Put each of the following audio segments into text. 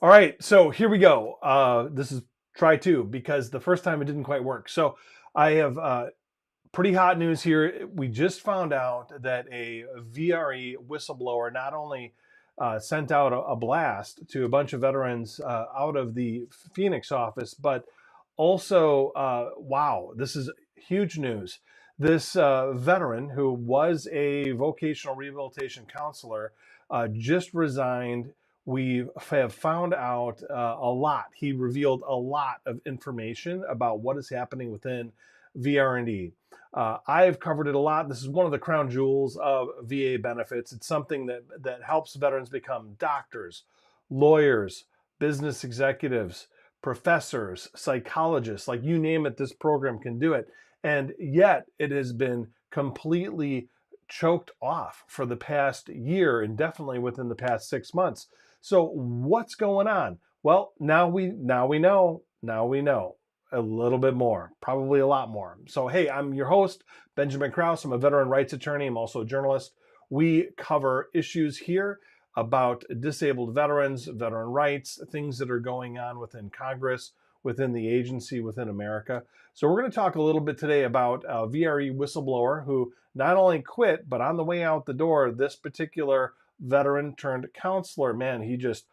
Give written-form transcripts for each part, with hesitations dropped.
All right, so here we go. This is try two because the first time it didn't quite work. So I have pretty hot news here. We just found out that a VRE whistleblower not only sent out a blast to a bunch of veterans out of the Phoenix office, but also, wow, this is huge news. This veteran who was a vocational rehabilitation counselor just resigned. We have found out a lot. He revealed a lot of information about what is happening within VRND. I've covered it a lot. This is one of the crown jewels of VA benefits. It's something that helps veterans become doctors, lawyers, business executives, professors, psychologists, like you name it, this program can do it. And yet it has been completely choked off for the past year and definitely within the past 6 months. So what's going on? Well, now we know a little bit more, probably a lot more. So, hey, I'm your host, Benjamin Krause. I'm a veteran rights attorney. I'm also a journalist. We cover issues here about disabled veterans, veteran rights, things that are going on within Congress, within the agency, within America. So, we're going to talk a little bit today about a VRE whistleblower who not only quit, but on the way out the door, this particular veteran turned counselor, man, he just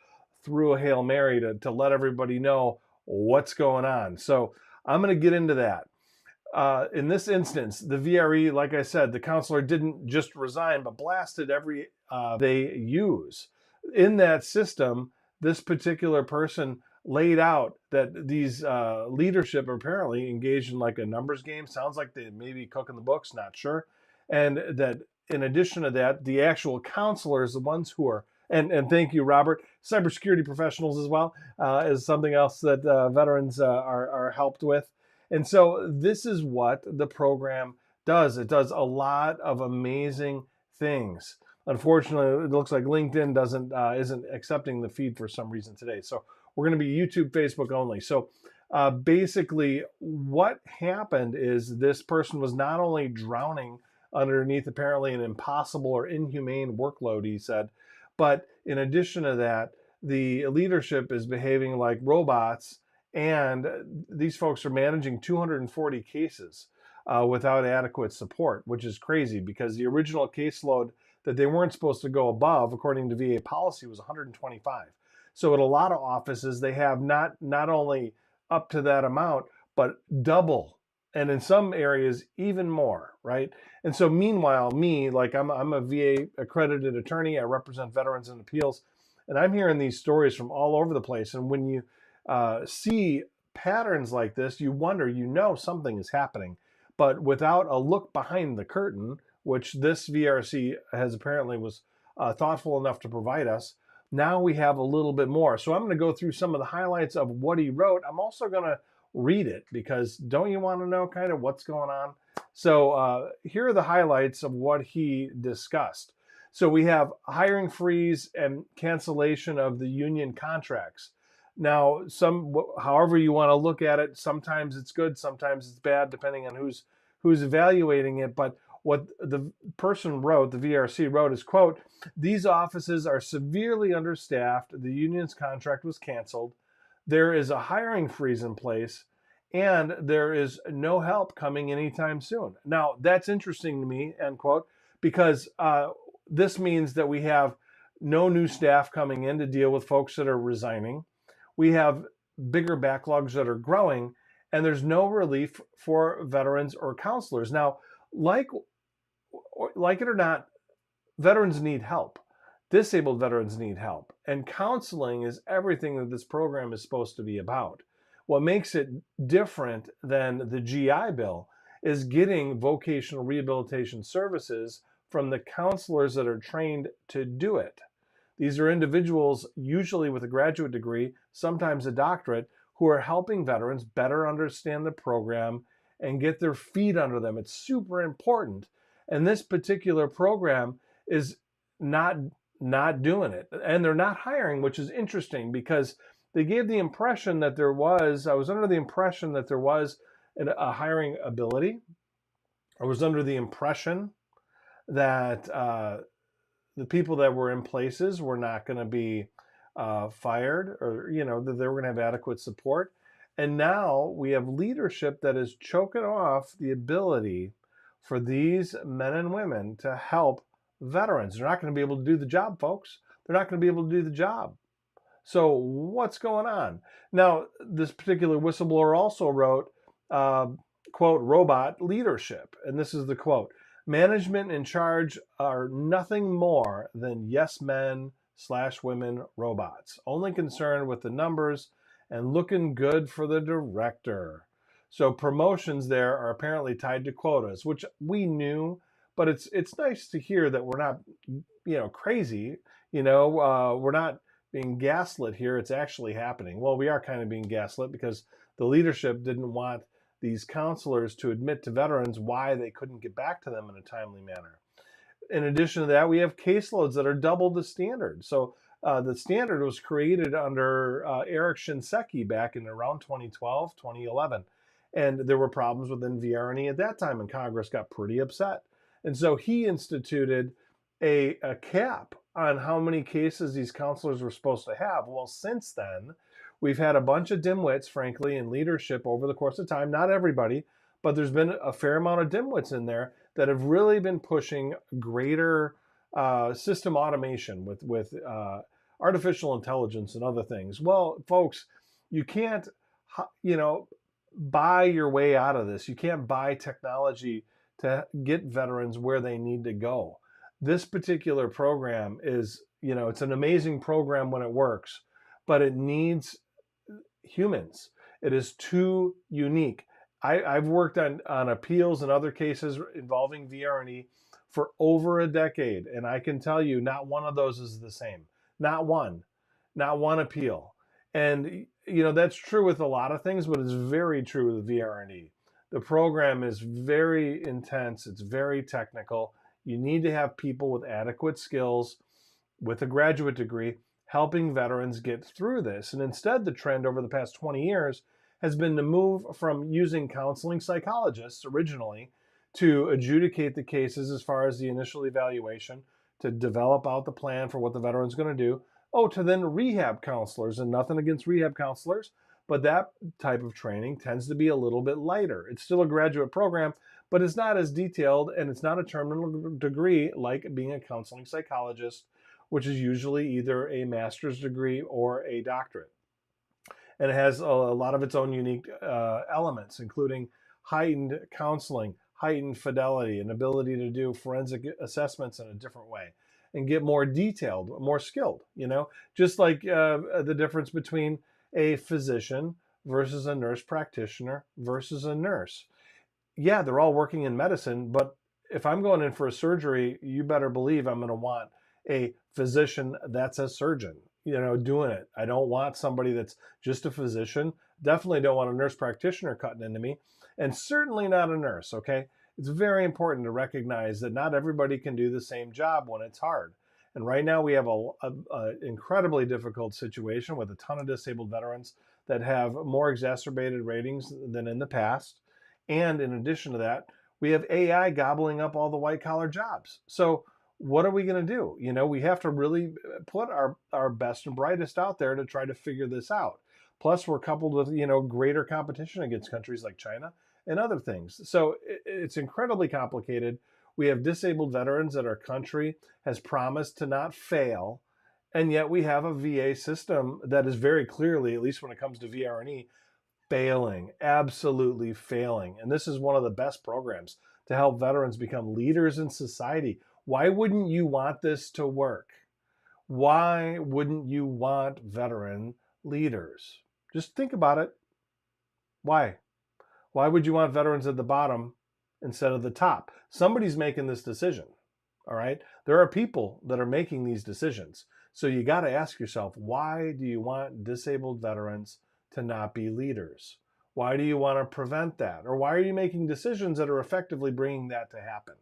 threw a Hail Mary to let everybody know what's going on. So I'm going to get into that. In this instance, the VRE, like I said, the counselor didn't just resign, but blasted every they use. In that system, this particular person laid out that these leadership are apparently engaged in like a numbers game. Sounds like they may be cooking the books, not sure. And that in addition to that, the actual counselors, the ones who are, and thank you, Robert, cybersecurity professionals as well, is something else that veterans are helped with. And so this is what the program does. It does a lot of amazing things. Unfortunately, it looks like LinkedIn isn't accepting the feed for some reason today. So we're going to be YouTube, Facebook only. So basically, what happened is this person was not only drowning underneath apparently an impossible or inhumane workload, he said, but in addition to that, the leadership is behaving like robots, and these folks are managing 240 cases without adequate support, which is crazy because the original caseload that they weren't supposed to go above, according to VA policy, was 125. So at a lot of offices, they have not only up to that amount, but double, and in some areas even more, right? And so meanwhile, me, like I'm a VA accredited attorney. I represent veterans in appeals, and I'm hearing these stories from all over the place. And when you see patterns like this, you wonder, something is happening. But without a look behind the curtain, which this VRC has apparently was thoughtful enough to provide us, now we have a little bit more. So I'm going to go through some of the highlights of what he wrote. I'm also going to read it because don't you want to know kind of what's going on? So here are the highlights of what he discussed. So we have hiring freeze and cancellation of the union contracts. Now, however you want to look at it, sometimes it's good, sometimes it's bad, depending on who's evaluating it. But what the person wrote, the VRC wrote, is, quote, "These offices are severely understaffed. The union's contract was canceled. There is a hiring freeze in place, and there is no help coming anytime soon." Now, that's interesting to me, end quote, because this means that we have no new staff coming in to deal with folks that are resigning. We have bigger backlogs that are growing, and there's no relief for veterans or counselors. Now, like it or not, veterans need help. Disabled veterans need help. And counseling is everything that this program is supposed to be about. What makes it different than the GI Bill is getting vocational rehabilitation services from the counselors that are trained to do it. These are individuals, usually with a graduate degree, sometimes a doctorate, who are helping veterans better understand the program and get their feet under them. It's super important. And this particular program is not doing it. And they're not hiring, which is interesting because they gave the impression that I was under the impression that there was a hiring ability. I was under the impression that the people that were in places were not going to be fired, or that they were going to have adequate support. And now we have leadership that is choking off the ability for these men and women to help veterans. They're not going to be able to do the job, folks. They're not going to be able to do the job. So what's going on? Now, this particular whistleblower also wrote, quote, robot leadership. And this is the quote: management in charge are nothing more than yes men / women robots, only concerned with the numbers and looking good for the director. So promotions there are apparently tied to quotas, which we knew, but it's nice to hear that we're not, crazy. We're not being gaslit here. It's actually happening. Well, we are kind of being gaslit because the leadership didn't want these counselors to admit to veterans why they couldn't get back to them in a timely manner. In addition to that, we have caseloads that are double the standard. So the standard was created under Eric Shinseki back in around 2012, 2011. And there were problems within VRNE at that time, and Congress got pretty upset. And so he instituted a cap on how many cases these counselors were supposed to have. Well, since then, we've had a bunch of dimwits, frankly, in leadership over the course of time. Not everybody, but there's been a fair amount of dimwits in there that have really been pushing greater system automation with artificial intelligence and other things. Well, folks, you can't, buy your way out of this. You can't buy technology to get veterans where they need to go. This particular program is, it's an amazing program when it works, but it needs humans. It is too unique. I've worked on appeals and other cases involving VRNE for over a decade, and I can tell you not one of those is the same. Not one appeal. And, that's true with a lot of things, but it's very true with VRNE. The program is very intense. It's very technical. You need to have people with adequate skills, with a graduate degree, helping veterans get through this. And instead, the trend over the past 20 years has been to move from using counseling psychologists originally to adjudicate the cases as far as the initial evaluation, to develop out the plan for what the veteran's going to do, to then rehab counselors. And nothing against rehab counselors, but that type of training tends to be a little bit lighter. It's still a graduate program, but it's not as detailed, and it's not a terminal degree like being a counseling psychologist, which is usually either a master's degree or a doctorate. And it has a lot of its own unique elements, including heightened counseling, heightened fidelity, and ability to do forensic assessments in a different way and get more detailed, more skilled, just like the difference between a physician versus a nurse practitioner versus a nurse. Yeah, they're all working in medicine, but if I'm going in for a surgery, you better believe I'm going to want a physician that's a surgeon, doing it. I don't want somebody that's just a physician. Definitely don't want a nurse practitioner cutting into me, and certainly not a nurse, okay? It's very important to recognize that not everybody can do the same job when it's hard. And right now we have a incredibly difficult situation with a ton of disabled veterans that have more exacerbated ratings than in the past. And in addition to that, we have AI gobbling up all the white collar jobs. So what are we going to do? We have to really put our best and brightest out there to try to figure this out. Plus, we're coupled with, greater competition against countries like China and other things. So it's incredibly complicated. We have disabled veterans that our country has promised to not fail. And yet we have a VA system that is very clearly, at least when it comes to VRNE, failing, absolutely failing. And this is one of the best programs to help veterans become leaders in society. Why wouldn't you want this to work? Why wouldn't you want veteran leaders? Just think about it. Why? Why would you want veterans at the bottom instead of the top? Somebody's making this decision, all right? There are people that are making these decisions. So you got to ask yourself, why do you want disabled veterans to not be leaders? Why do you want to prevent that? Or why are you making decisions that are effectively bringing that to happen?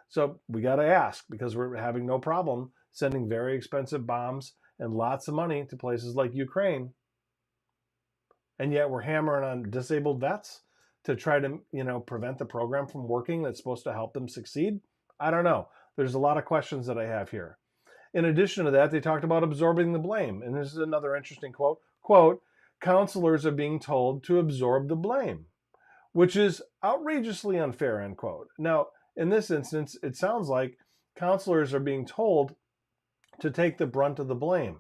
So we got to ask, because we're having no problem sending very expensive bombs and lots of money to places like Ukraine. And yet we're hammering on disabled vets to try to, prevent the program from working that's supposed to help them succeed. I don't know. There's a lot of questions that I have here. In addition to that, they talked about absorbing the blame. And this is another interesting quote, counselors are being told to absorb the blame, which is outrageously unfair, end quote. Now, in this instance, it sounds like counselors are being told to take the brunt of the blame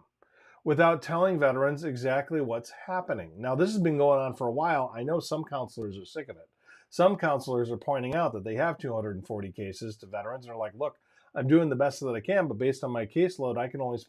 without telling veterans exactly what's happening. Now, this has been going on for a while. I know some counselors are sick of it. Some counselors are pointing out that they have 240 cases to veterans and are like, look, I'm doing the best that I can, but based on my caseload, I can only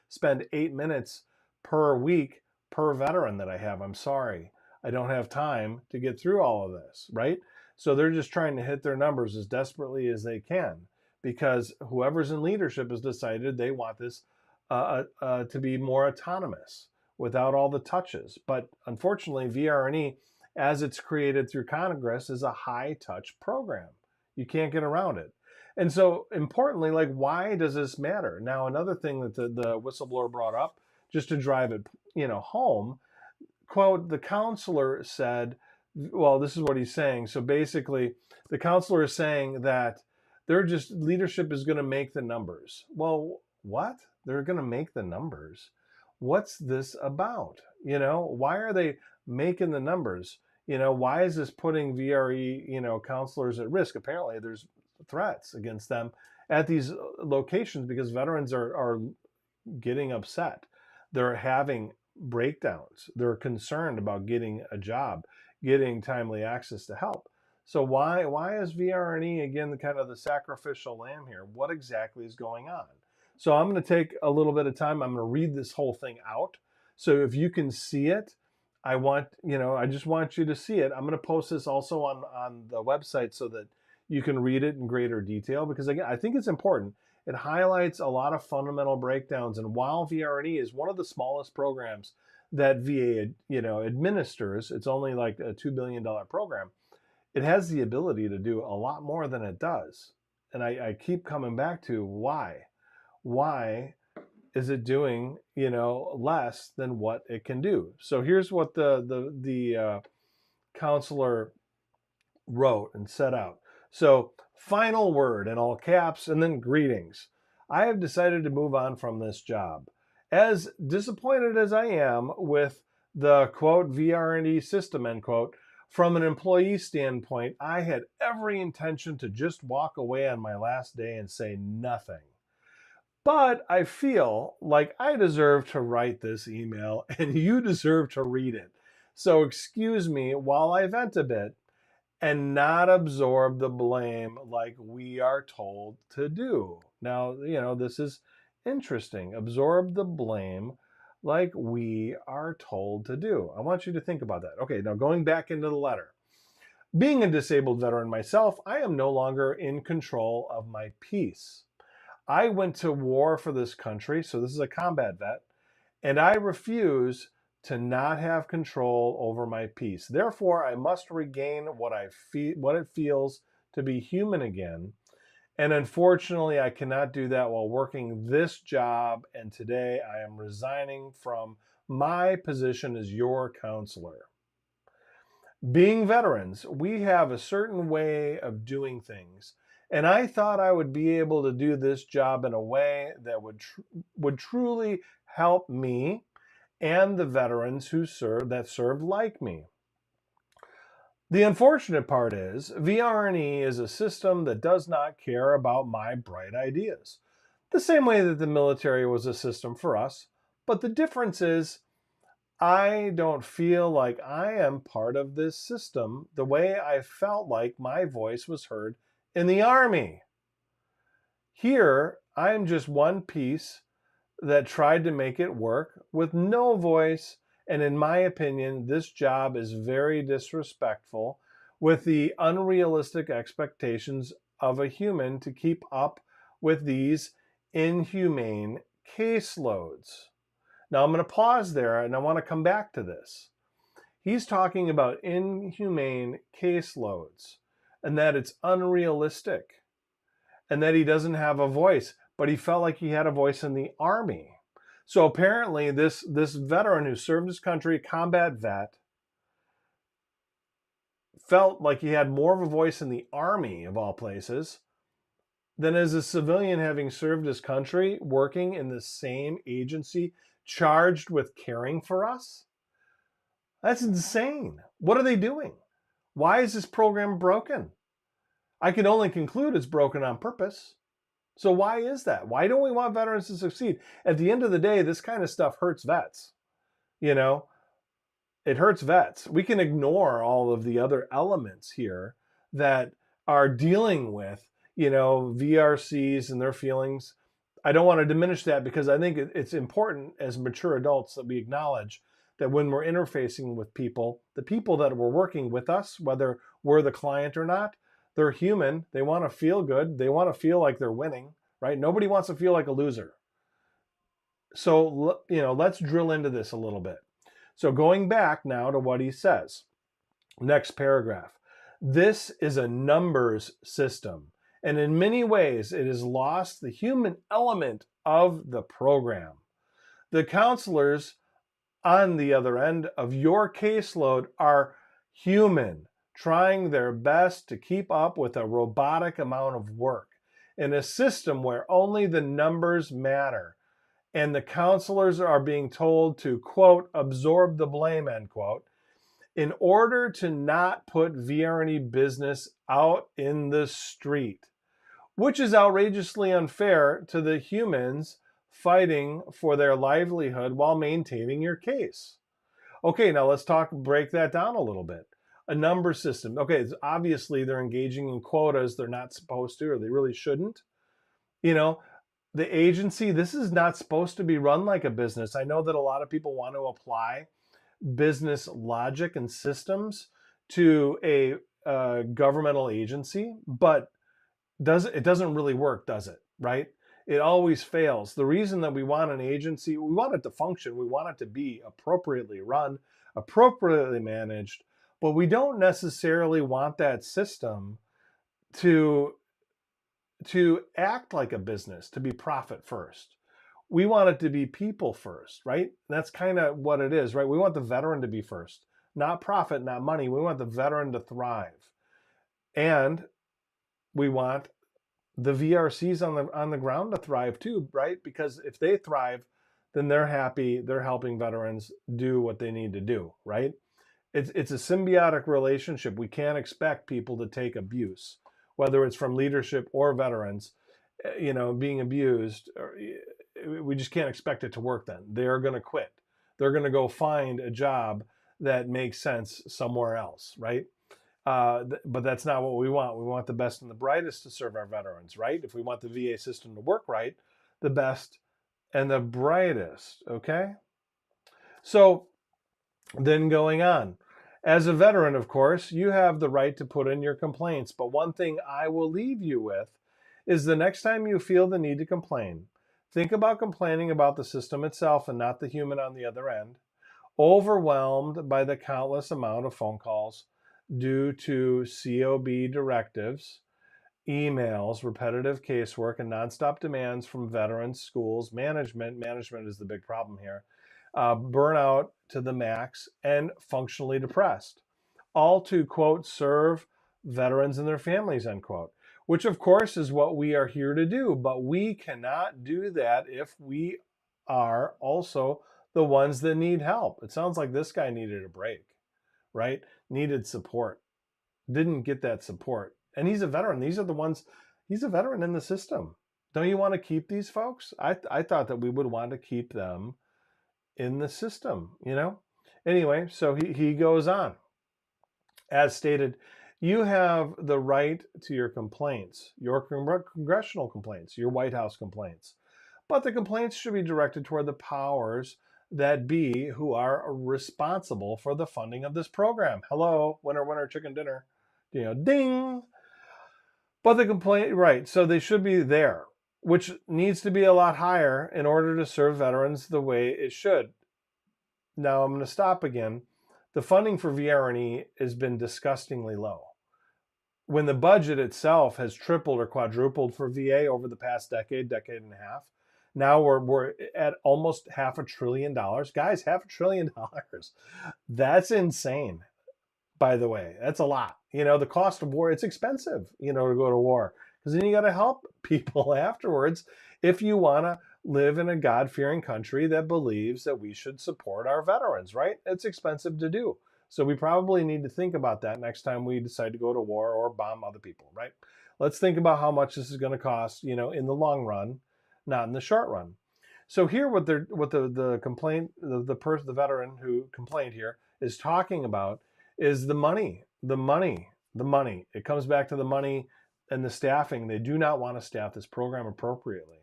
spend 8 minutes per week per veteran that I have. I'm sorry. I don't have time to get through all of this, right? So they're just trying to hit their numbers as desperately as they can because whoever's in leadership has decided they want this to be more autonomous without all the touches. But unfortunately, VRE, as it's created through Congress, is a high-touch program. You can't get around it. And so importantly, like, why does this matter? Now, another thing that the whistleblower brought up, just to drive it, home, quote, the counselor said, well, this is what he's saying. So basically, the counselor is saying that leadership is going to make the numbers. Well, what? They're going to make the numbers? What's this about? Why are they making the numbers? Why is this putting VRE, counselors at risk? Apparently, there's threats against them at these locations because veterans are getting upset. They're having breakdowns. They're concerned about getting a job, getting timely access to help. So why is VRE again the sacrificial lamb here? What exactly is going on? So I'm going to take a little bit of time. I'm going to read this whole thing out. So if you can see it, I just want you to see it. I'm going to post this also on the website so that you can read it in greater detail because again, I think it's important. It highlights a lot of fundamental breakdowns. And while VRE is one of the smallest programs that VA, administers, it's only like a $2 billion program. It has the ability to do a lot more than it does. And I keep coming back to why. Why is it doing, less than what it can do? So here's what the counselor wrote and set out. So, final word in all caps, and then greetings. I have decided to move on from this job. As disappointed as I am with the quote VRE system, end quote, from an employee standpoint, I had every intention to just walk away on my last day and say nothing. But I feel like I deserve to write this email and you deserve to read it. So excuse me while I vent a bit and not absorb the blame like we are told to do. Now, this is interesting. Absorb the blame like we are told to do. I want you to think about that. Okay, now going back into the letter. Being a disabled veteran myself, I am no longer in control of my peace. I went to war for this country, so this is a combat vet, and I refuse to not have control over my peace. Therefore, I must regain what it feels to be human again. And unfortunately, I cannot do that while working this job. And today I am resigning from my position as your counselor. Being veterans, we have a certain way of doing things. And I thought I would be able to do this job in a way that would truly help me and the veterans that served like me. The unfortunate part is VRE is a system that does not care about my bright ideas, the same way that the military was a system for us. But the difference is I don't feel like I am part of this system the way I felt like my voice was heard in the Army. Here, I am just one piece that tried to make it work with no voice. And in my opinion, this job is very disrespectful with the unrealistic expectations of a human to keep up with these inhumane caseloads. Now I'm going to pause there and I want to come back to this. He's talking about inhumane caseloads and that it's unrealistic and that he doesn't have a voice, but he felt like he had a voice in the Army. So apparently this veteran who served his country, combat vet, felt like he had more of a voice in the Army, of all places, than as a civilian having served his country, working in the same agency charged with caring for us? That's insane. What are they doing? Why is this program broken? I can only conclude it's broken on purpose. So why is that? Why don't we want veterans to succeed? At the end of the day, this kind of stuff hurts vets. You know, it hurts vets. We can ignore all of the other elements here that are dealing with, VRCs and their feelings. I don't want to diminish that because I think it's important as mature adults that we acknowledge that when we're interfacing with people, the people that were working with us, whether we're the client or not, they're human. They want to feel good. They want to feel like they're winning, right? Nobody wants to feel like a loser. So, let's drill into this a little bit. So going back now to what he says, next paragraph. This is a numbers system, and in many ways it has lost the human element of the program. The counselors on the other end of your caseload are human, trying their best to keep up with a robotic amount of work in a system where only the numbers matter. And the counselors are being told to, quote, absorb the blame, end quote, in order to not put VRE business out in the street, which is outrageously unfair to the humans fighting for their livelihood while maintaining your case. Okay, now let's break that down a little bit. A number system. Okay, obviously they're engaging in quotas they're not supposed to, or they really shouldn't. The agency, this is not supposed to be run like a business. I know that a lot of people want to apply business logic and systems to a governmental agency, but it doesn't really work, does it? Right? It always fails. The reason that we want an agency, we want it to function, we want it to be appropriately run, appropriately managed, but we don't necessarily want that system to act like a business, to be profit first. We want it to be people first, right? That's kind of what it is, right? We want the veteran to be first, not profit, not money. We want the veteran to thrive. And we want the VRCs on the ground to thrive too, right? Because if they thrive, then they're happy, they're helping veterans do what they need to do, right? It's a symbiotic relationship. We can't expect people to take abuse, whether it's from leadership or veterans, being abused. We just can't expect it to work then. They're going to quit. They're going to go find a job that makes sense somewhere else, right? But that's not what we want. We want the best and the brightest to serve our veterans, right? If we want the VA system to work right, the best and the brightest, okay? So then going on. As a veteran, of course, you have the right to put in your complaints, but one thing I will leave you with is the next time you feel the need to complain, think about complaining about the system itself and not the human on the other end, overwhelmed by the countless amount of phone calls due to COB directives, emails, repetitive casework, and nonstop demands from veterans, schools, management. Management is the big problem here. Burnout to the max, and functionally depressed. All to, quote, serve veterans and their families, unquote, which of course is what we are here to do. But we cannot do that if we are also the ones that need help. It sounds like this guy needed a break, right? Needed support. Didn't get that support. And he's a veteran. These are the ones, he's a veteran in the system. Don't you want to keep these folks? I thought that we would want to keep them in the system, Anyway, so he goes on. As stated, you have the right to your complaints, your congressional complaints, your White House complaints. But the complaints should be directed toward the powers that be who are responsible for the funding of this program. Hello, winner, winner, chicken dinner. Ding. But the complaint, right, so they should be there, which needs to be a lot higher in order to serve veterans the way it should. Now I'm going to stop again. The funding for VRE has been disgustingly low. When the budget itself has tripled or quadrupled for VA over the past decade and a half, now we're at almost $500 billion. Guys, $500 billion. That's insane, by the way. That's a lot. The cost of war, it's expensive, to go to war because then you got to help people afterwards if you want to live in a God-fearing country that believes that we should support our veterans, right? It's expensive to do. So we probably need to think about that next time we decide to go to war or bomb other people, right? Let's think about how much this is going to cost, in the long run, not in the short run. So here, what the complaint, the veteran who complained here is talking about is the money, the money, the money. It comes back to the money and the staffing. They do not want to staff this program appropriately.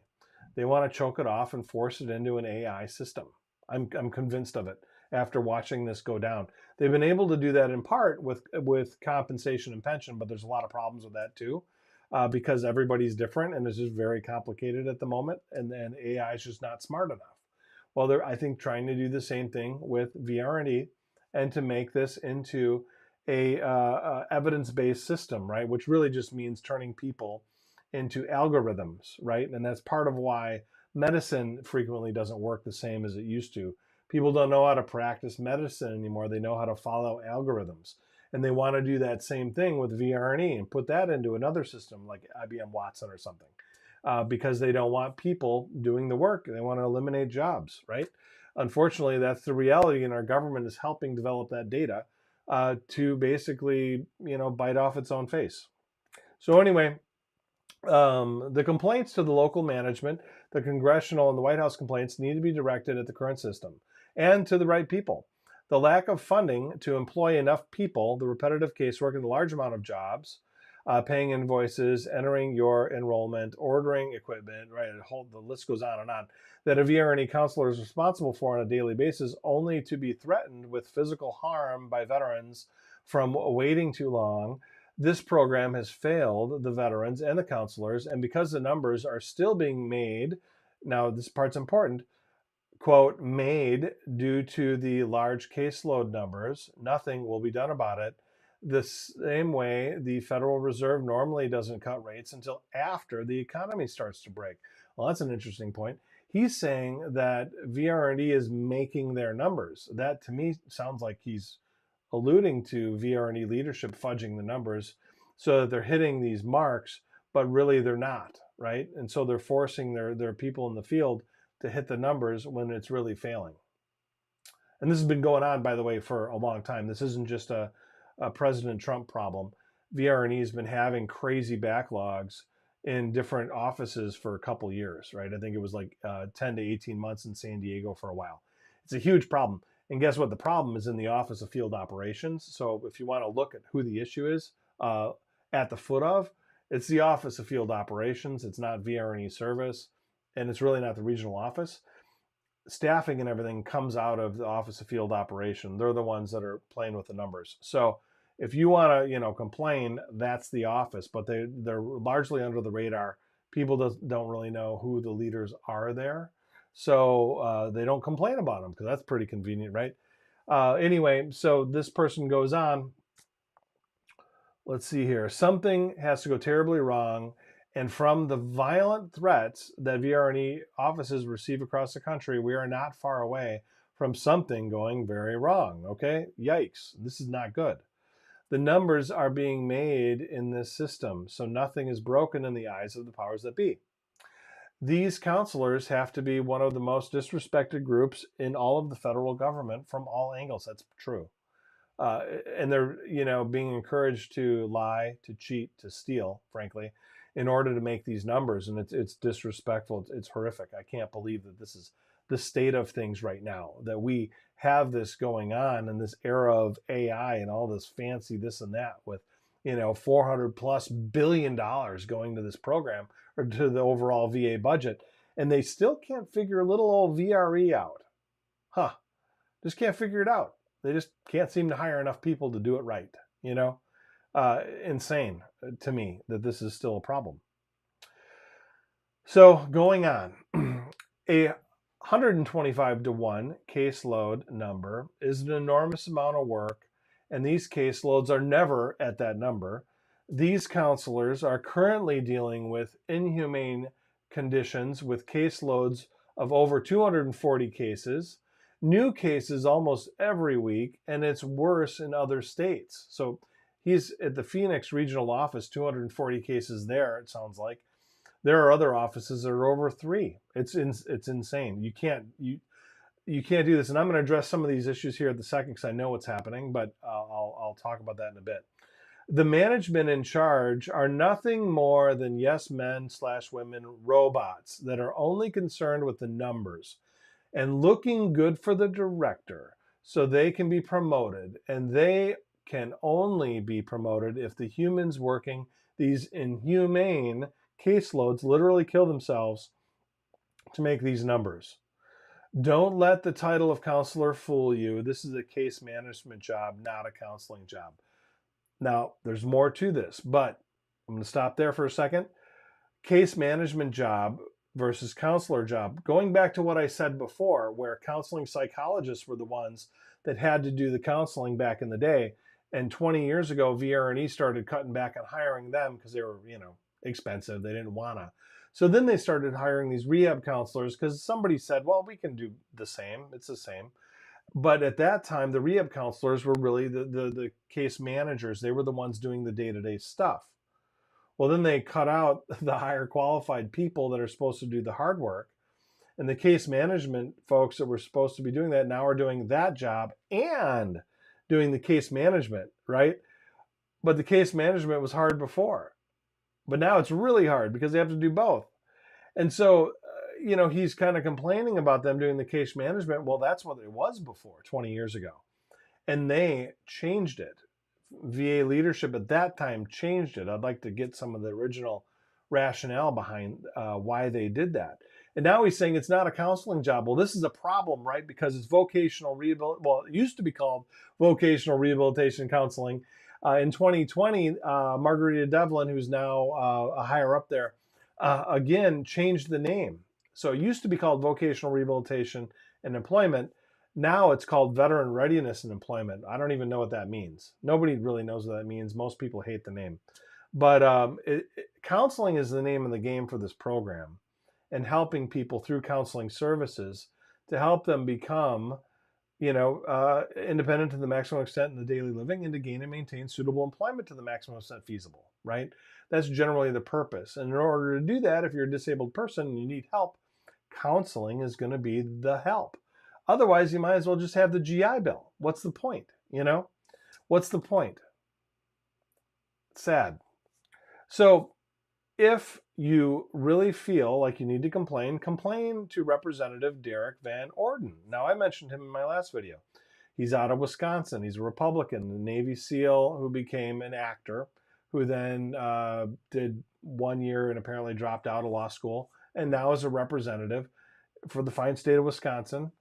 They want to choke it off and force it into an AI system. I'm convinced of it after watching this go down. They've been able to do that in part with compensation and pension, but there's a lot of problems with that too, because everybody's different and it's just very complicated at the moment, and then AI is just not smart enough. Well, they're, I think, trying to do the same thing with VRND and to make this into a evidence-based system, right? Which really just means turning people into algorithms, right? And that's part of why medicine frequently doesn't work the same as it used to. People don't know how to practice medicine anymore. They know how to follow algorithms. And they want to do that same thing with VRNE and put that into another system like IBM Watson or something, because they don't want people doing the work. They want to eliminate jobs, right? Unfortunately, that's the reality, and our government is helping develop that data to basically, bite off its own face. So anyway, the complaints to the local management, the congressional and the White House complaints need to be directed at the current system and to the right people. The lack of funding to employ enough people, the repetitive casework, and the large amount of jobs, paying invoices, entering your enrollment, ordering equipment, right? The list goes on, that a VRNE counselor is responsible for on a daily basis, only to be threatened with physical harm by veterans from waiting too long. This program has failed the veterans and the counselors, and because the numbers are still being made, now this part's important, quote, made due to the large caseload numbers, nothing will be done about it. The same way the Federal Reserve normally doesn't cut rates until after the economy starts to break. Well, that's an interesting point. He's saying that VRND is making their numbers. That to me sounds like he's alluding to VRNE leadership fudging the numbers so that they're hitting these marks, but really they're not, right? And so they're forcing their people in the field to hit the numbers when it's really failing. And this has been going on, by the way, for a long time. This isn't just a President Trump problem. VRNE has been having crazy backlogs in different offices for a couple years, right? I think it was like 10 to 18 months in San Diego for a while. It's a huge problem. And guess what? The problem is in the Office of Field Operations. So if you want to look at who the issue is at the foot of, it's the Office of Field Operations. It's not VRNE service, and it's really not the regional office. Staffing and everything comes out of the Office of Field Operation. They're the ones that are playing with the numbers. So if you want to, complain, that's the office, but they're largely under the radar. People don't really know who the leaders are there. So they don't complain about them because that's pretty convenient, right? Anyway, so this person goes on. Let's see here. Something has to go terribly wrong. And from the violent threats that VRNE offices receive across the country, we are not far away from something going very wrong. Okay? Yikes. This is not good. The numbers are being made in this system, so nothing is broken in the eyes of the powers that be. These counselors have to be one of the most disrespected groups in all of the federal government from all angles. That's true. And they're, being encouraged to lie, to cheat, to steal, frankly, in order to make these numbers. And it's disrespectful. It's horrific. I can't believe that this is the state of things right now, that we have this going on in this era of AI and all this fancy this and that with, $400+ billion going to this program or to the overall VA budget. And they still can't figure little old VRE out. Just can't figure it out. They just can't seem to hire enough people to do it right. Insane to me that this is still a problem. So going on, a 125 to 1 caseload number is an enormous amount of work, and these caseloads are never at that number. These counselors are currently dealing with inhumane conditions with caseloads of over 240 cases, new cases almost every week, and it's worse in other states. So He's at the Phoenix regional office, 240 cases there, it sounds like. There are other offices that are over 3. It's insane. You can't do this. And I'm going to address some of these issues here at the second because I know what's happening, but I'll talk about that in a bit. The management in charge are nothing more than yes men/women robots that are only concerned with the numbers and looking good for the director so they can be promoted. And they can only be promoted if the humans working these inhumane caseloads literally kill themselves to make these numbers. Don't let the title of counselor fool you. This is a case management job, not a counseling job. Now, there's more to this, but I'm going to stop there for a second. Case management job versus counselor job. Going back to what I said before, where counseling psychologists were the ones that had to do the counseling back in the day. And 20 years ago, VR&E started cutting back on hiring them because they were, expensive. They didn't want to. So then they started hiring these rehab counselors because somebody said, well, we can do the same. It's the same. But at that time, the rehab counselors were really the case managers. They were the ones doing the day-to-day stuff. Well, then they cut out the higher qualified people that are supposed to do the hard work. And the case management folks that were supposed to be doing that now are doing that job and doing the case management, right? But the case management was hard before. But now it's really hard because they have to do both. And so, he's kind of complaining about them doing the case management. Well, that's what it was before, 20 years ago. And they changed it. VA leadership at that time changed it. I'd like to get some of the original rationale behind why they did that. And now he's saying it's not a counseling job. Well, this is a problem, right? Because it's vocational rehabilitation. Well, it used to be called vocational rehabilitation counseling. In 2020, Margarita Devlin, who's now a higher up there, again changed the name. So it used to be called vocational rehabilitation and employment. Now it's called veteran readiness and employment. I don't even know what that means. Nobody really knows what that means. Most people hate the name. But counseling is the name of the game for this program, and helping people through counseling services to help them become, independent to the maximum extent in the daily living and to gain and maintain suitable employment to the maximum extent feasible, right? That's generally the purpose. And in order to do that, if you're a disabled person and you need help, counseling is going to be the help. Otherwise, you might as well just have the GI Bill. What's the point? What's the point? Sad. So if you really feel like you need to complain to Representative Derek Van Orden. Now, I mentioned him in my last video. He's out of Wisconsin. He's a Republican, a Navy SEAL who became an actor, who then did 1 year and apparently dropped out of law school, and now is a representative for the fine state of Wisconsin,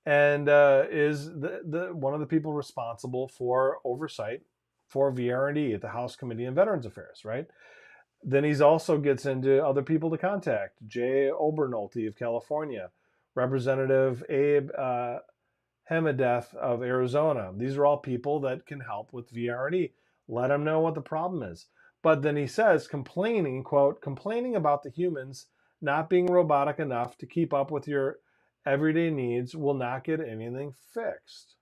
and is the one of the people responsible for oversight for VR&E at the House Committee on Veterans Affairs, right? Then he's also gets into other people to contact. Jay Obernolte of California, Representative Abe Hemedeth of Arizona. These are all people that can help with VR&E. Let them know what the problem is. But then he says, complaining, quote, complaining about the humans not being robotic enough to keep up with your everyday needs will not get anything fixed.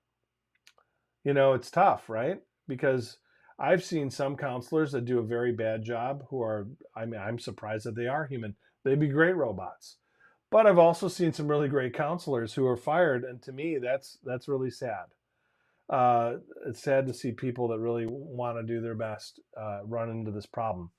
It's tough, right? Because I've seen some counselors that do a very bad job who are, I'm surprised that they are human. They'd be great robots. But I've also seen some really great counselors who are fired. And to me, that's really sad. It's sad to see people that really want to do their best run into this problem.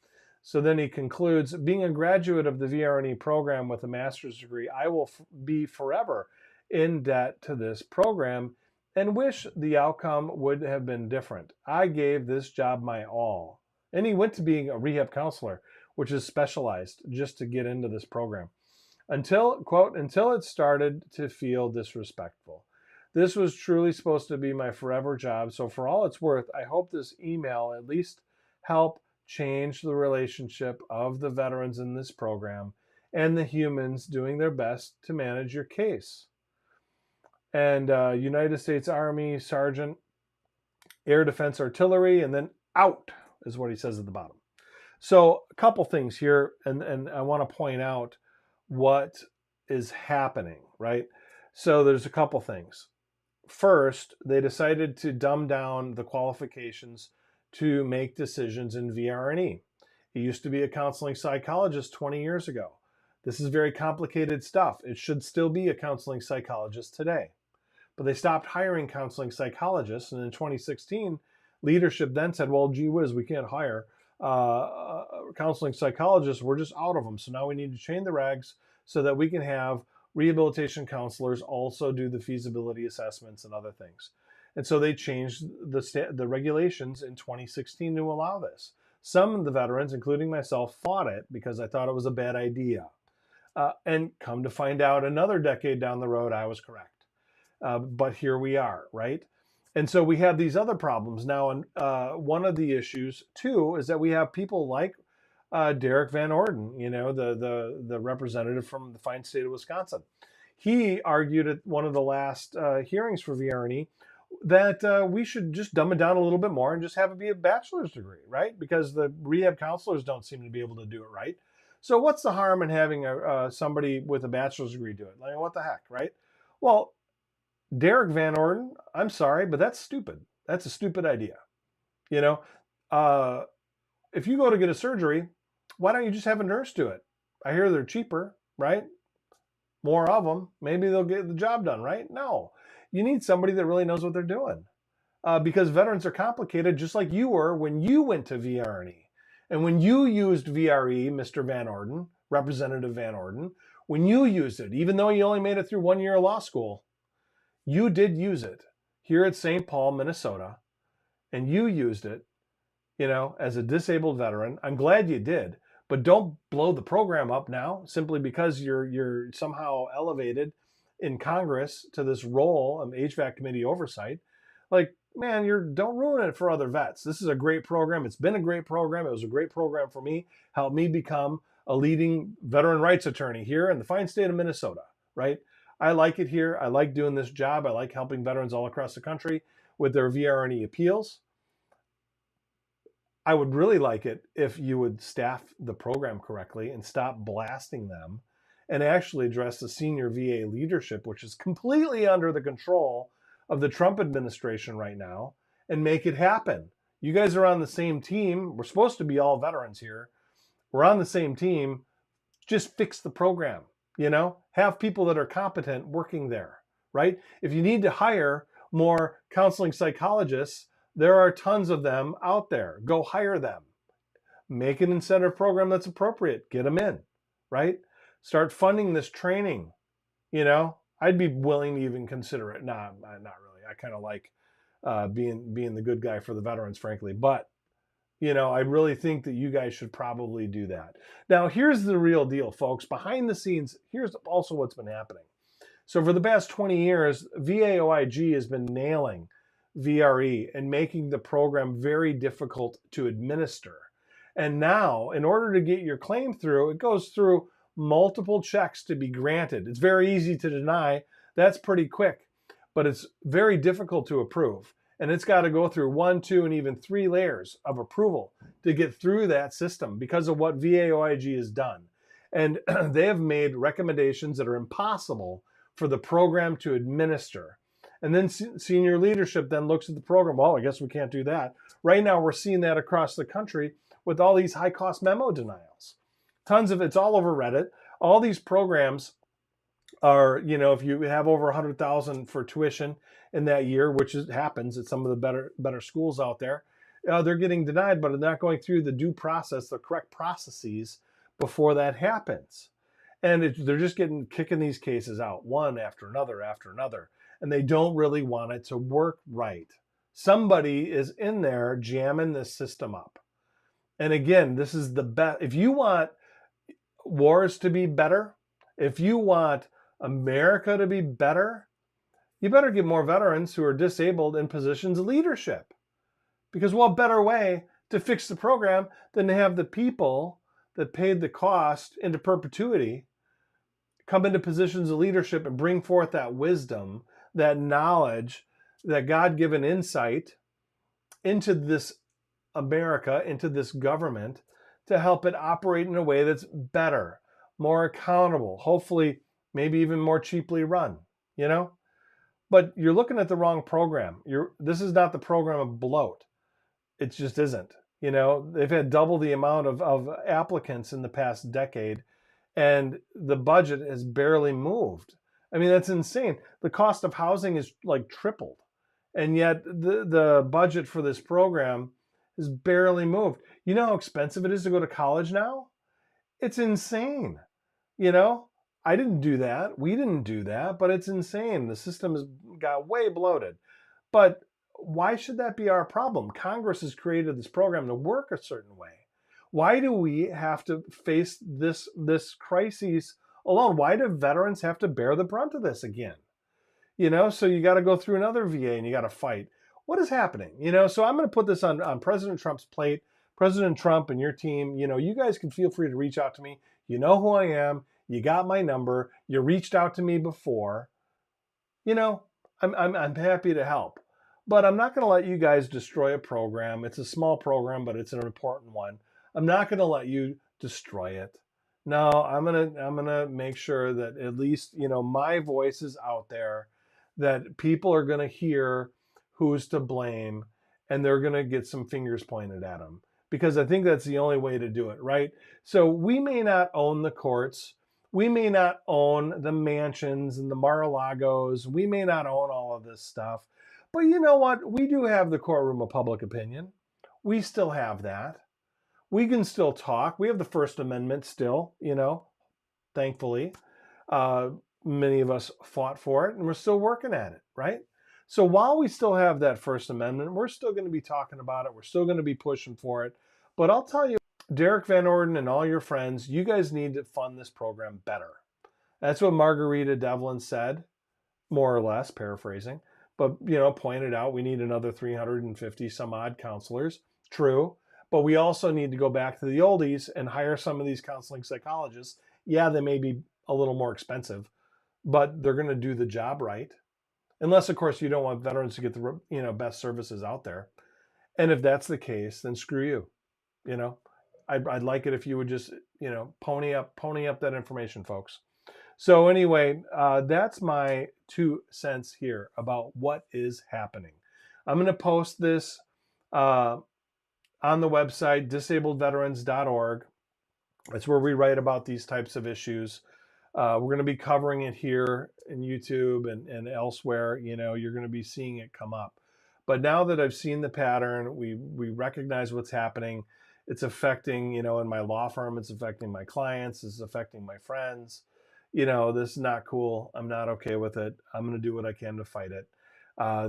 So then he concludes, being a graduate of the VR&E program with a master's degree, I will be forever in debt to this program and wish the outcome would have been different. I gave this job my all. And he went to being a rehab counselor, which is specialized just to get into this program. Until, quote, until it started to feel disrespectful. This was truly supposed to be my forever job. So for all it's worth, I hope this email at least help change the relationship of the veterans in this program and the humans doing their best to manage your case. And United States Army Sergeant, Air Defense Artillery, and then out is what he says at the bottom. So a couple things here, and I want to point out what is happening, right? So there's a couple things. First, they decided to dumb down the qualifications to make decisions in VRE. It used to be a counseling psychologist 20 years ago. This is very complicated stuff. It should still be a counseling psychologist today. But they stopped hiring counseling psychologists, and in 2016, leadership then said, well, gee whiz, we can't hire counseling psychologists. We're just out of them. So now we need to change the regs so that we can have rehabilitation counselors also do the feasibility assessments and other things. And so they changed the regulations in 2016 to allow this. Some of the veterans, including myself, fought it because I thought it was a bad idea. And come to find out another decade down the road, I was correct. But here we are, right? And so we have these other problems now. And one of the issues, too, is that we have people like Derek Van Orden, the representative from the fine state of Wisconsin. He argued at one of the last hearings for VRE that we should just dumb it down a little bit more and just have it be a bachelor's degree, right? Because the rehab counselors don't seem to be able to do it right. So what's the harm in having somebody with a bachelor's degree do it? Like, what the heck, right? Well, Derek Van Orden, I'm sorry, but that's stupid. That's a stupid idea. If you go to get a surgery, why don't you just have a nurse do it? I hear they're cheaper, right? More of them. Maybe they'll get the job done, right? No. You need somebody that really knows what they're doing. Because veterans are complicated, just like you were when you went to VRE. And when you used VRE, Mr. Van Orden, Representative Van Orden, when you used it, even though you only made it through 1 year of law school, you did use it here at St. Paul, Minnesota, and you used it, as a disabled veteran. I'm glad you did, but don't blow the program up now simply because you're somehow elevated in Congress to this role of HVAC committee oversight. Like, man, don't ruin it for other vets. This is a great program. It's been a great program. It was a great program for me, helped me become a leading veteran rights attorney here in the fine state of Minnesota, right? I like it here. I like doing this job. I like helping veterans all across the country with their VRE appeals. I would really like it if you would staff the program correctly and stop blasting them and actually address the senior VA leadership, which is completely under the control of the Trump administration right now, and make it happen. You guys are on the same team. We're supposed to be all veterans here. We're on the same team. Just fix the program. Have people that are competent working there, right? If you need to hire more counseling psychologists, there are tons of them out there. Go hire them. Make an incentive program that's appropriate. Get them in, right? Start funding this training. I'd be willing to even consider it. Nah, not really. I kind of like being the good guy for the veterans, frankly. But I really think that you guys should probably do that. Now, here's the real deal, folks. Behind the scenes, here's also what's been happening. So for the past 20 years, VAOIG has been nailing VRE and making the program very difficult to administer. And now, in order to get your claim through, it goes through multiple checks to be granted. It's very easy to deny. That's pretty quick. But it's very difficult to approve. And it's got to go through 1, 2, and even 3 layers of approval to get through that system because of what VAOIG has done. And they have made recommendations that are impossible for the program to administer. And then senior leadership then looks at the program. Well, I guess we can't do that. Right now, we're seeing that across the country with all these high-cost memo denials. Tons of it's all over Reddit. All these programs are, if you have over $100,000 for tuition in that year, which happens at some of the better schools out there, they're getting denied, but they're not going through the due process, the correct processes before that happens. And they're just kicking these cases out one after another, and they don't really want it to work right. Somebody is in there jamming this system up. And again, this is the best. If you want wars to be better, if you want America to be better, you better get more veterans who are disabled in positions of leadership. Because what better way to fix the program than to have the people that paid the cost into perpetuity come into positions of leadership and bring forth that wisdom, that knowledge, that God-given insight into this America, into this government, to help it operate in a way that's better, more accountable, hopefully maybe even more cheaply run, But you're looking at the wrong program. This is not the program of bloat. It just isn't. You know, they've had double the amount of applicants in the past decade, and the budget has barely moved. I mean, that's insane. The cost of housing is like tripled, and yet the budget for this program has barely moved. You know how expensive it is to go to college now? It's insane. You know, I didn't do that. We didn't do that, but it's insane. The system has got way bloated. But why should that be our problem? Congress has created this program to work a certain way. Why do we have to face this crisis alone? Why do veterans have to bear the brunt of this again? You know, so you got to go through another VA and you got to fight. What is happening? You know, so I'm going to put this on President Trump's plate. President Trump and your team, you know, you guys can feel free to reach out to me. You know who I am. You got my number. You reached out to me before. You know, I'm happy to help. But I'm not going to let you guys destroy a program. It's a small program, but it's an important one. I'm not going to let you destroy it. No, I'm gonna make sure that at least, you know, my voice is out there, that people are going to hear who's to blame, and they're going to get some fingers pointed at them, because I think that's the only way to do it, right? So we may not own the courts. We may not own the mansions and the Mar-a-Lagos. We may not own all of this stuff. But you know what? We do have the courtroom of public opinion. We still have that. We can still talk. We have the First Amendment still, you know, thankfully. Uh, Many of us fought for it, and we're still working at it, right? So while we still have that First Amendment, we're still going to be talking about it. We're still going to be pushing for it. But I'll tell you, Derek Van Orden and all your friends, you guys need to fund this program better. That's what Margarita Devlin said, more or less, paraphrasing. But, you know, pointed out we need another 350 some odd counselors. True. But we also need to go back to the oldies and hire some of these counseling psychologists. Yeah, they may be a little more expensive, but they're going to do the job right. Unless, of course, you don't want veterans to get the, you know, best services out there. And if that's the case, then screw you. You know, I'd like it if you would just, you know, pony up that information, folks. So anyway, that's my 2 cents here about what is happening. I'm going to post this on the website, disabledveterans.org. That's where we write about these types of issues. We're going to be covering it here in YouTube and elsewhere. You know, you're going to be seeing it come up. But now that I've seen the pattern, we recognize what's happening. It's affecting, you know, in my law firm, it's affecting my clients, it's affecting my friends. You know, this is not cool. I'm not okay with it. I'm going to do what I can to fight it.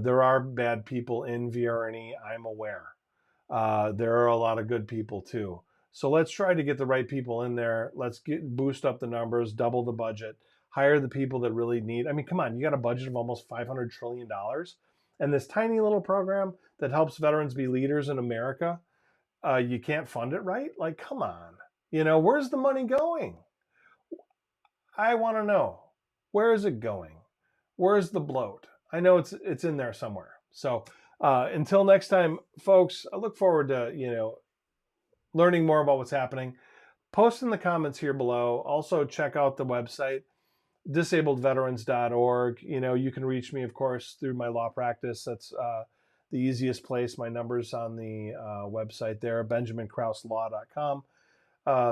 There are bad people in VRNE, I'm aware. There are a lot of good people too. So let's try to get the right people in there. Let's boost up the numbers, double the budget, hire the people that really need. I mean, come on, you got a budget of almost $500 trillion. And this tiny little program that helps veterans be leaders in America, you can't fund it right? Like, come on. You know, where's the money going? I want to know. Where is it going? Where's the bloat? I know it's in there somewhere. So until next time, folks, I look forward to, you know, learning more about what's happening. Post in the comments here below. Also, check out the website, disabledveterans.org. You know, you can reach me, of course, through my law practice. That's the easiest place. My number's on the website there, benjaminkrauselaw.com.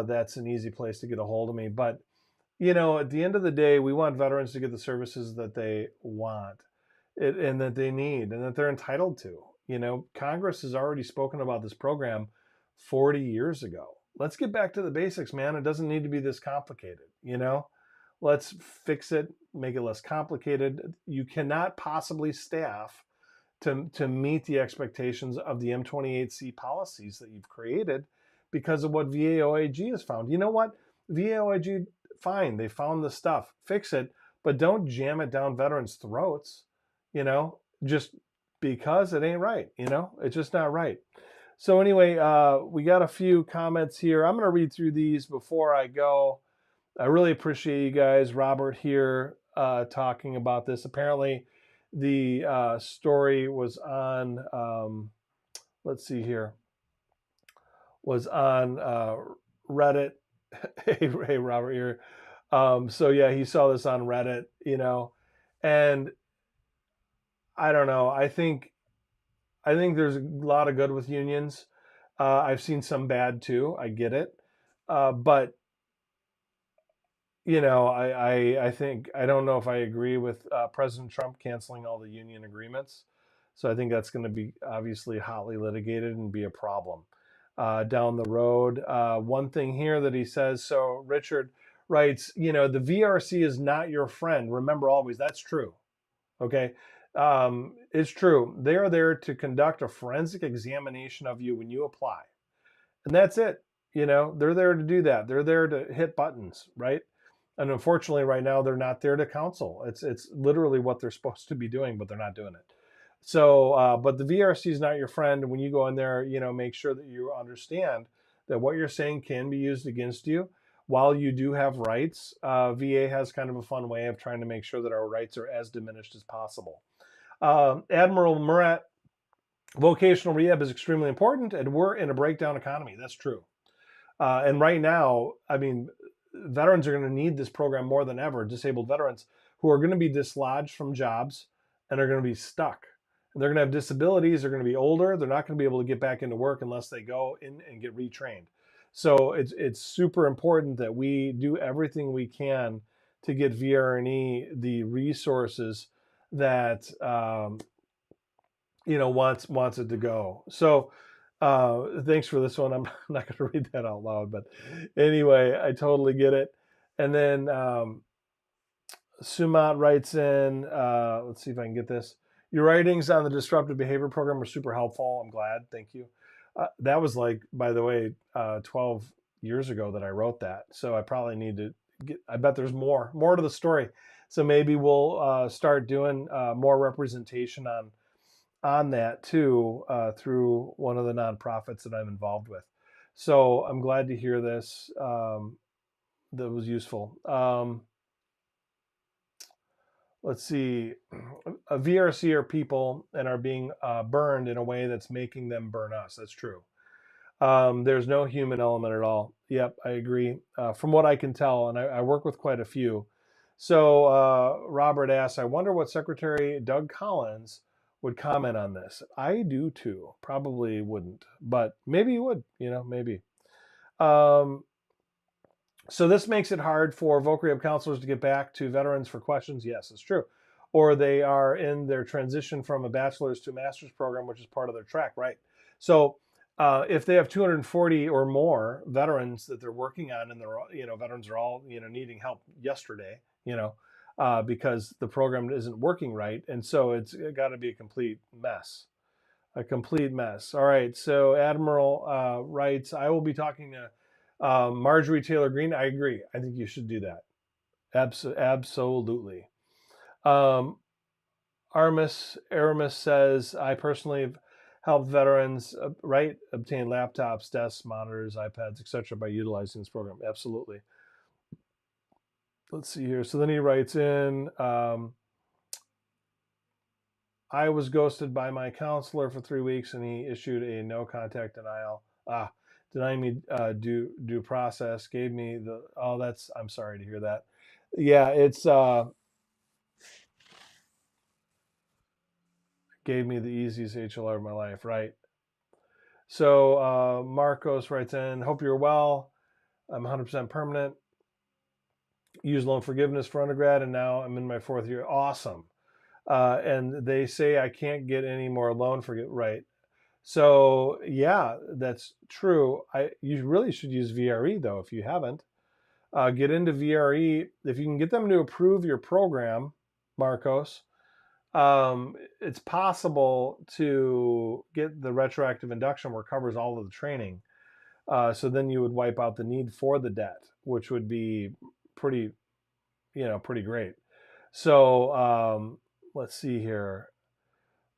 That's an easy place to get a hold of me. But, you know, at the end of the day, we want veterans to get the services that they want and that they need and that they're entitled to. You know, Congress has already spoken about this program 40 years ago. Let's get back to the basics, man. It doesn't need to be this complicated, you know? Let's fix it, make it less complicated. You cannot possibly staff to meet the expectations of the M28C policies that you've created because of what VAOAG has found. You know what? VAOAG, fine, they found the stuff. Fix it, but don't jam it down veterans' throats, you know, just because it ain't right, you know? It's just not right. So anyway, we got a few comments here. I'm going to read through these before I go. I really appreciate you guys. Robert here talking about this. Apparently, the story was on, let's see here, was on Reddit. Hey, Robert here. So yeah, he saw this on Reddit, you know, and I don't know. I think I think there's a lot of good with unions. I've seen some bad too. I get it. But I think I don't know if I agree with President Trump canceling all the union agreements. So I think that's going to be obviously hotly litigated and be a problem down the road. One thing here that he says. So Richard writes, the VRC is not your friend. Remember always that's true. Okay. It's true. They are there to conduct a forensic examination of you when you apply. And that's it. They're there to do that. They're there to hit buttons, right? And unfortunately, right now, they're not there to counsel. It's literally what they're supposed to be doing, but they're not doing it. So, but the VRC is not your friend. When you go in there, make sure that you understand that what you're saying can be used against you. While you do have rights, VA has kind of a fun way of trying to make sure that our rights are as diminished as possible. Admiral Murat, vocational rehab is extremely important, and we're in a breakdown economy. That's true. And right now, I mean, veterans are going to need this program more than ever. Disabled veterans who are going to be dislodged from jobs and are going to be stuck. And they're going to have disabilities. They're going to be older. They're not going to be able to get back into work unless they go in and get retrained. So it's super important that we do everything we can to get VRE the resources that wants it to go. So thanks for this one. I'm not going to read that out loud, but anyway, I totally get it. And then Sumat writes in, let's see if I can get this. Your writings on the disruptive behavior program were super helpful. I'm glad. Thank you. That was like, by the way, 12 years ago that I wrote that. So I probably need to I bet there's more to the story. So maybe we'll start doing more representation on that too through one of the nonprofits that I'm involved with. So I'm glad to hear this. That was useful. Let's see. A VRC are people and are being burned in a way that's making them burn us. That's true. There's no human element at all. Yep, I agree. From what I can tell, and I work with quite a few. So Robert asks, I wonder what Secretary Doug Collins would comment on this. I do too. Probably wouldn't, but maybe he would, maybe. So this makes it hard for voc rehab counselors to get back to veterans for questions. Yes, it's true. Or they are in their transition from a bachelor's to a master's program, which is part of their track, right? So if they have 240 or more veterans that they're working on, and they're, veterans are all, needing help yesterday, because the program isn't working right. And so it's got to be a complete mess. All right. So Admiral writes, I will be talking to Marjorie Taylor Greene. I agree. I think you should do that. Absolutely. Aramis says, I personally have helped veterans obtain laptops, desks, monitors, iPads, etc. by utilizing this program. Absolutely. Let's see here. So then he writes in, I was ghosted by my counselor for 3 weeks, and he issued a no contact denial. Denying me due process, gave me I'm sorry to hear that. Yeah, it's gave me the easiest HLR of my life, right? So Marcos writes in, hope you're well. I'm 100% permanent. Use loan forgiveness for undergrad, and now I'm in my 4th year. Awesome. And they say I can't get any more loan forgiveness, right? So yeah, that's true. You really should use VRE though if you haven't. Get into VRE. If you can get them to approve your program, Marcos, it's possible to get the retroactive induction where it covers all of the training. So then you would wipe out the need for the debt, which would be pretty great. So let's see here.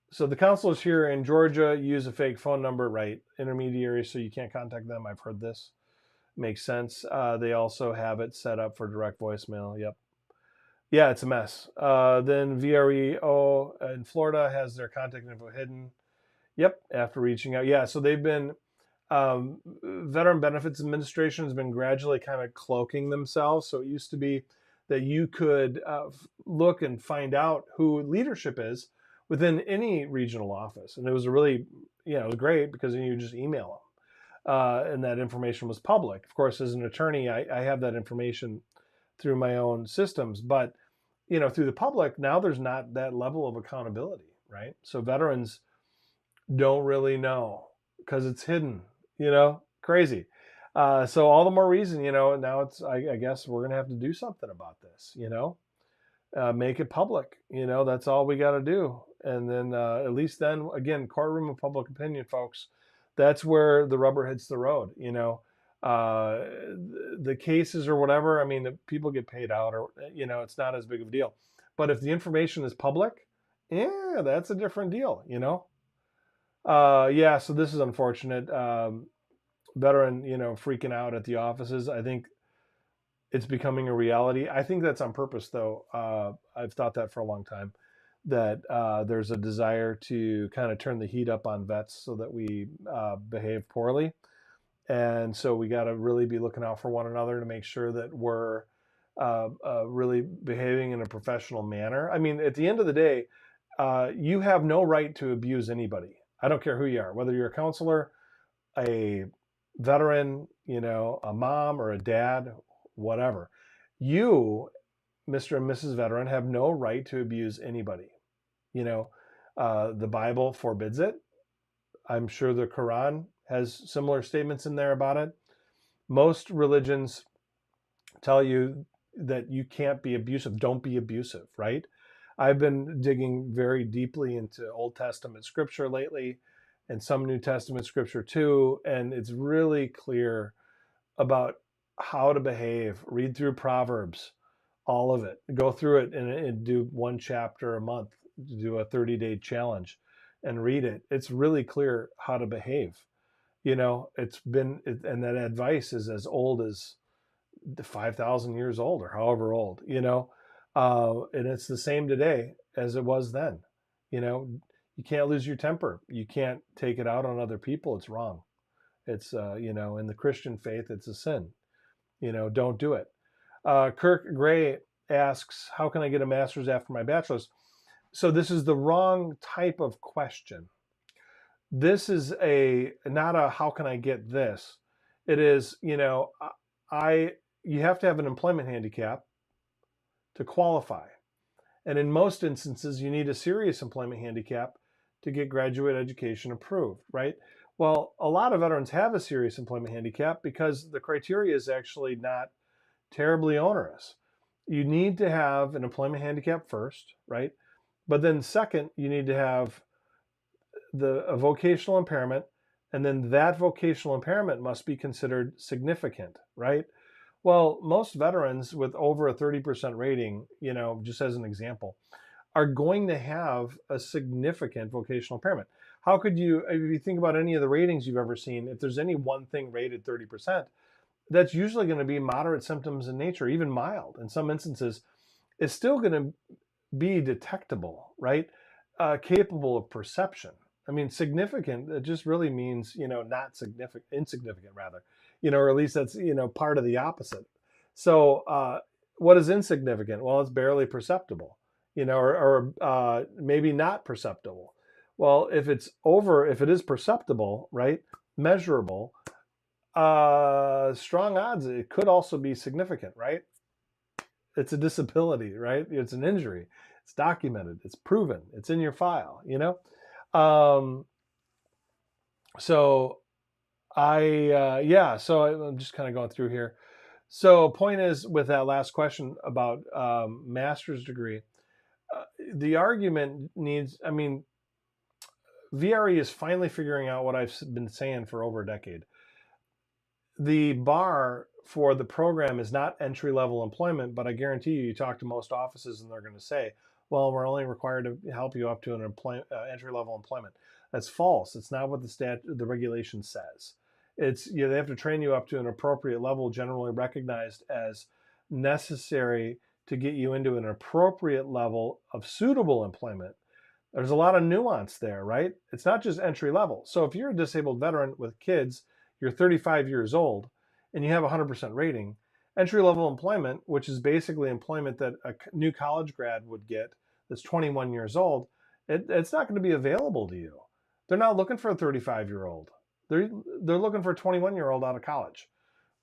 So the counselors here in Georgia use a fake phone number, right? Intermediary, so you can't contact them. I've heard this. Makes sense. They also have it set up for direct voicemail. Yep. Yeah, it's a mess. Then VREO in Florida has their contact info hidden. Yep, after reaching out. Yeah, so they've been, Veteran Benefits Administration has been gradually kind of cloaking themselves. So it used to be that you could look and find out who leadership is within any regional office. And it was a really, it was great because then you just email them. And that information was public. Of course, as an attorney, I have that information through my own systems, but through the public, now there's not that level of accountability, right? So veterans don't really know because it's hidden, crazy. So all the more reason, now it's, I guess we're going to have to do something about this, make it public, that's all we got to do. And then at least then, again, courtroom of public opinion, folks, that's where the rubber hits the road, the cases or whatever. I mean, people get paid out or, it's not as big of a deal. But if the information is public, yeah, that's a different deal, yeah, so this is unfortunate. Veteran, freaking out at the offices. I think it's becoming a reality. I think that's on purpose, though. I've thought that for a long time, that there's a desire to kind of turn the heat up on vets so that we behave poorly. And so we got to really be looking out for one another to make sure that we're really behaving in a professional manner. I mean, at the end of the day, you have no right to abuse anybody. I don't care who you are, whether you're a counselor, a veteran, a mom or a dad, whatever. You, Mr. and Mrs. Veteran, have no right to abuse anybody. The Bible forbids it. I'm sure the Quran has similar statements in there about it. Most religions tell you that you can't be abusive. Don't be abusive, right? I've been digging very deeply into Old Testament scripture lately and some New Testament scripture too. And it's really clear about how to behave. Read through Proverbs, all of it. Go through it and do one chapter a month, do a 30-day challenge and read it. It's really clear how to behave. And that advice is as old as 5,000 years old or however old, and it's the same today as it was then. You can't lose your temper. You can't take it out on other people. It's wrong. It's, in the Christian faith, it's a sin. Don't do it. Kirk Gray asks, how can I get a master's after my bachelor's? So this is the wrong type of question. This is not a, how can I get this? It is, you have to have an employment handicap to qualify. And in most instances, you need a serious employment handicap to get graduate education approved, right? Well, a lot of veterans have a serious employment handicap because the criteria is actually not terribly onerous. You need to have an employment handicap first, right? But then second, you need to have a vocational impairment, and then that vocational impairment must be considered significant, right? Well, most veterans with over a 30% rating, just as an example, are going to have a significant vocational impairment. How could you, if you think about any of the ratings you've ever seen, if there's any one thing rated 30%, that's usually going to be moderate symptoms in nature, even mild. In some instances, it's still going to be detectable, right? Capable of perception. I mean, significant, it just really means, not significant, insignificant rather, or at least that's, part of the opposite. So what is insignificant? Well, it's barely perceptible, or maybe not perceptible. Well, if it is perceptible, right, measurable, strong odds it could also be significant, right? It's a disability, right? It's an injury. It's documented. It's proven. It's in your file, So so I'm just kind of going through here. So point is, with that last question about master's degree, the argument needs, VRE is finally figuring out what I've been saying for over a decade. The bar for the program is not entry-level employment, but I guarantee you talk to most offices and they're going to say, well, we're only required to help you up to an entry-level employment. That's false. It's not what the regulation says. It's, they have to train you up to an appropriate level, generally recognized as necessary to get you into an appropriate level of suitable employment. There's a lot of nuance there, right? It's not just entry level. So if you're a disabled veteran with kids, you're 35 years old, and you have a 100% rating, entry-level employment, which is basically employment that a new college grad would get that's 21 years old, It's not going to be available to you. They're not looking for a 35-year-old. They're looking for a 21-year-old out of college,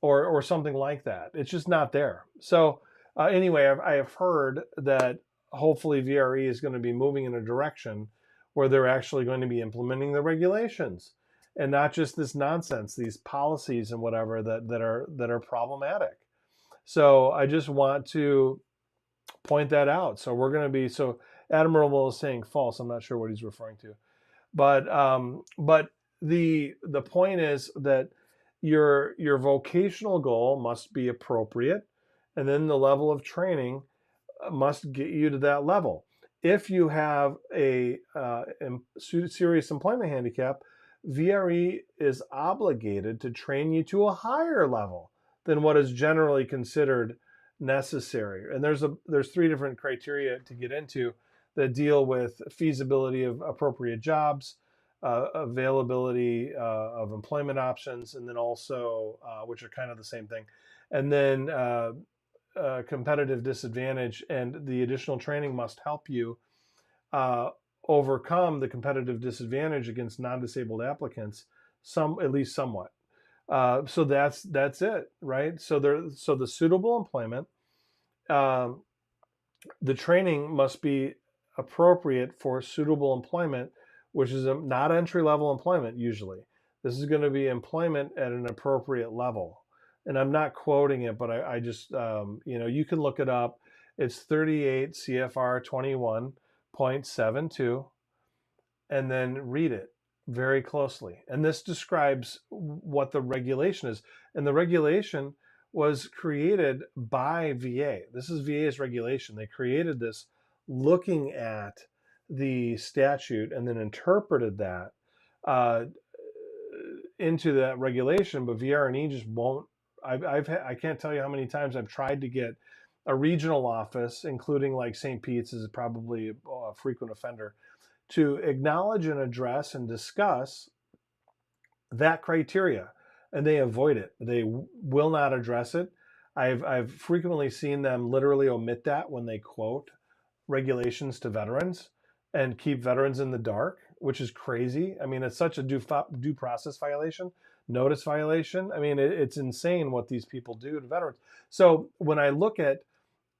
or something like that. It's just not there. So anyway, I have heard that hopefully VRE is going to be moving in a direction where they're actually going to be implementing the regulations and not just this nonsense, these policies and whatever that are problematic. So I just want to point that out. So we're going to be, so Admirable is saying false. I'm not sure what he's referring to, but the point is that your vocational goal must be appropriate, and then the level of training must get you to that level. If you have a serious employment handicap, VRE is obligated to train you to a higher level than what is generally considered necessary. And there's three different criteria to get into that deal with feasibility of appropriate jobs, availability of employment options, and then also, which are kind of the same thing, and then competitive disadvantage. And the additional training must help you overcome the competitive disadvantage against non-disabled applicants, at least somewhat. So that's it, right? So the suitable employment, the training must be appropriate for suitable employment, which is not entry-level employment usually. This is going to be employment at an appropriate level. And I'm not quoting it, but I just, you can look it up. It's 38 CFR 21.72, and then read it very closely. And this describes what the regulation is. And the regulation was created by VA. This is VA's regulation. They created this looking at the statute and then interpreted that into that regulation, but VR&E just won't. I can't tell you how many times I've tried to get a regional office, including like St. Pete's is probably a frequent offender, to acknowledge and address and discuss that criteria, and they avoid it. They will not address it. I've frequently seen them literally omit that when they quote regulations to veterans and keep veterans in the dark, which is crazy. I mean, it's such a due process violation, notice violation. I mean, it's insane what these people do to veterans. So when I look at,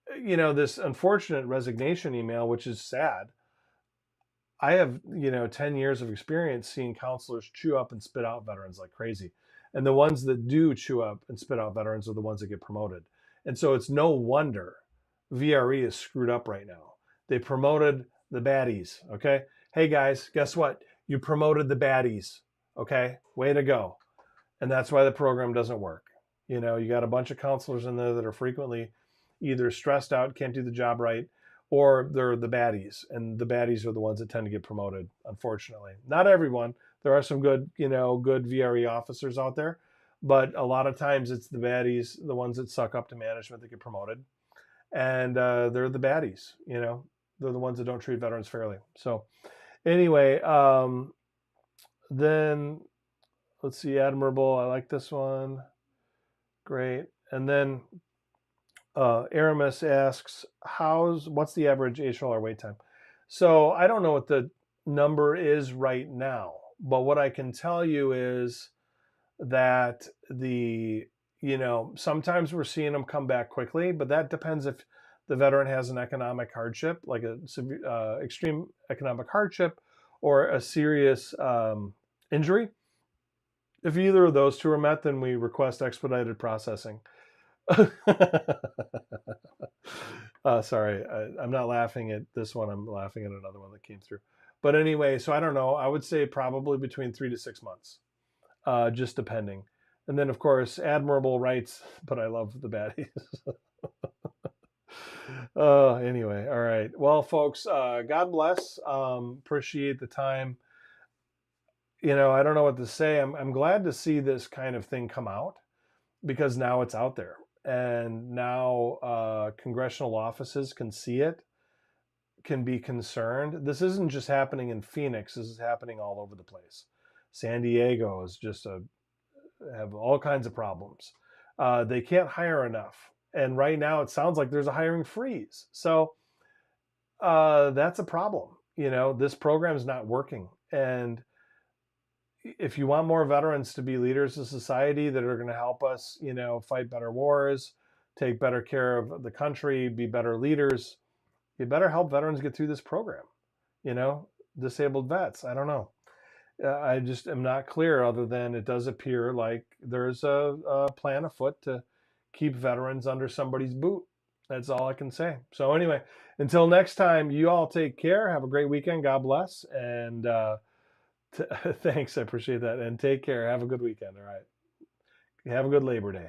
this unfortunate resignation email, which is sad, I have, 10 years of experience seeing counselors chew up and spit out veterans like crazy. And the ones that do chew up and spit out veterans are the ones that get promoted. And so it's no wonder VRE is screwed up right now. They promoted the baddies, okay? Hey guys, guess what? You promoted the baddies, okay? Way to go. And that's why the program doesn't work. You got a bunch of counselors in there that are frequently either stressed out, can't do the job right, or they're the baddies. And the baddies are the ones that tend to get promoted, unfortunately. Not everyone. There are some good, good VRE officers out there, but a lot of times it's the baddies, the ones that suck up to management that get promoted. And they're the baddies, they're the ones that don't treat veterans fairly. So anyway, then let's see, Admirable. I like this one. Great. And then Aramis asks, what's the average HLR wait time? So I don't know what the number is right now, but what I can tell you is that sometimes we're seeing them come back quickly, but that depends if the veteran has an economic hardship, like a severe, extreme economic hardship, or a serious injury. If either of those two are met, then we request expedited processing. Sorry, I'm not laughing at this one. I'm laughing at another one that came through. But anyway, so I don't know. I would say probably between 3 to 6 months, just depending. And then, of course, Admirable writes, but I love the baddies. Anyway, all right. Well, folks, God bless. Appreciate the time. I don't know what to say. I'm glad to see this kind of thing come out, because now it's out there. And now congressional offices can see it, can be concerned. This isn't just happening in Phoenix. This is happening all over the place. San Diego is just have all kinds of problems. They can't hire enough. And right now it sounds like there's a hiring freeze. So that's a problem. this program is not working. And if you want more veterans to be leaders of society that are going to help us, fight better wars, take better care of the country, be better leaders, you better help veterans get through this program. Disabled vets. I don't know. I just am not clear, other than it does appear like there's a plan afoot to keep veterans under somebody's boot. That's all I can say. So anyway, until next time, you all take care. Have a great weekend. God bless. And thanks. I appreciate that. And take care. Have a good weekend. All right. Have a good Labor Day.